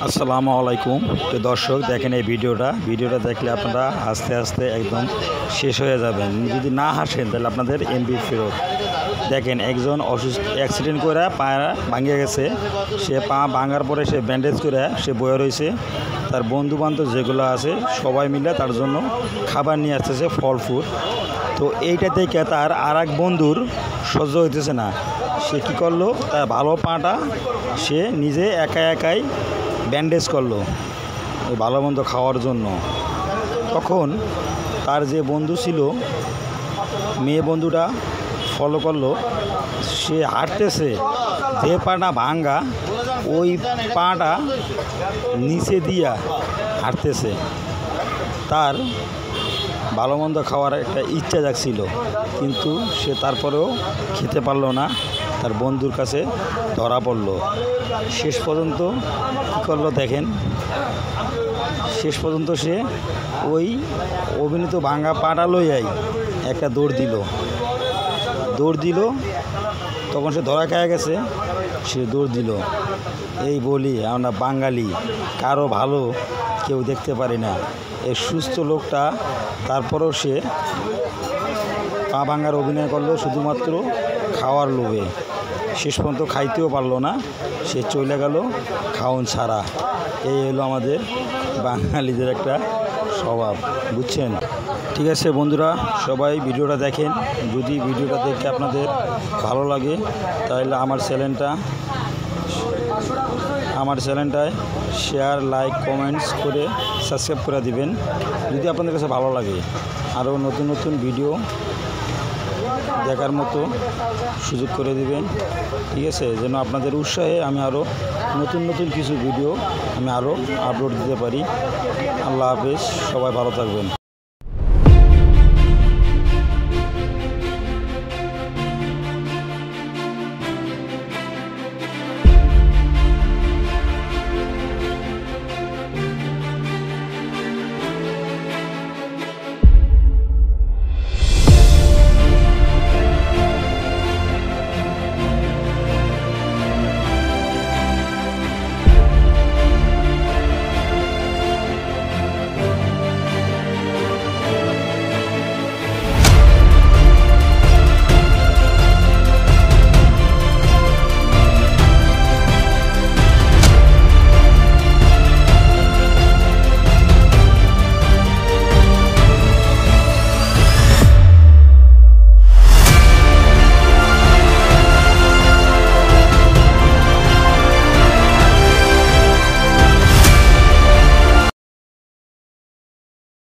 আসসালামু আলাইকুম। তো দর্শক দেখেন এই ভিডিওটা দেখলে আপনারা আস্তে আস্তে একদম শেষ হয়ে যাবেন। যদি না হাসেন তাহলে আপনাদের এমবি ফেরত। দেখেন একজন অসুস্থ অ্যাক্সিডেন্ট করে পা ভাঙিয়ে গেছে, সে পা ভাঙার পরে সে ব্যান্ডেজ করে সে বয়ে রয়েছে। তার বন্ধু বান্ধব যেগুলো আছে সবাই মিলে তার জন্য খাবার নিয়ে আসতেছে, ফল ফুড। তো এইটা দেখে তার আর এক বন্ধুর সহ্য হইতেছে না। সে কী করলো, তার ভালো পাটা সে নিজে একাই ব্যান্ডেজ করলো ওই ভালো মন্দ খাওয়ার জন্য। তখন তার যে বন্ধু ছিল, মেয়ে বন্ধুটা ফলো করলো, সে হাঁটতেছে, যে পাটা ভাঙ্গা ওই পাটা নিচে দিয়া হাঁটতেছে। তার ভালো মন্দ খাওয়ার একটা ইচ্ছা জাগছিল, কিন্তু সে তারপরেও খেতে পারলো না, তার বন্ধুর কাছে ধরা পড়লো। শেষ পর্যন্ত কী করলো দেখেন, শেষ পর্যন্ত সে ওই অভিনীত ভাঙা পাটা লইয়াই একটা দৌড় দিল। তখন সে ধরা খেয়ে গেছে, সে দৌড় দিল। এই বলি আমরা বাঙালি, কারো ভালো কেউ দেখতে পারি না। এই সুস্থ লোকটা তারপরেও সে পা ভাঙার অভিনয় করলো শুধুমাত্র খাওয়ার লোভে। শেষ পর্যন্ত খাইতেও পারলো না, সে চলে গেল খাওন ছাড়া। এই হলো আমাদের বাঙালিদের একটা স্বভাব, বুঝছেন? ঠিক আছে বন্ধুরা, সবাই ভিডিওটা দেখেন। যদি ভিডিওটা দেখে আপনাদের ভালো লাগে তাহলে আমার চ্যানেলটায় শেয়ার, লাইক, কমেন্টস করে সাবস্ক্রাইব করে দিবেন। যদি আপনাদের কাছে ভালো লাগে আরও নতুন নতুন ভিডিও দেখার মতো সুযোগ করে দিবেন। ঠিক আছে, যেন আপনাদের উৎসাহে আমি আরও নতুন কিছু ভিডিও আমি আরও আপলোড দিতে পারি। আল্লাহ হাফেজ, সবাই ভালো থাকবেন।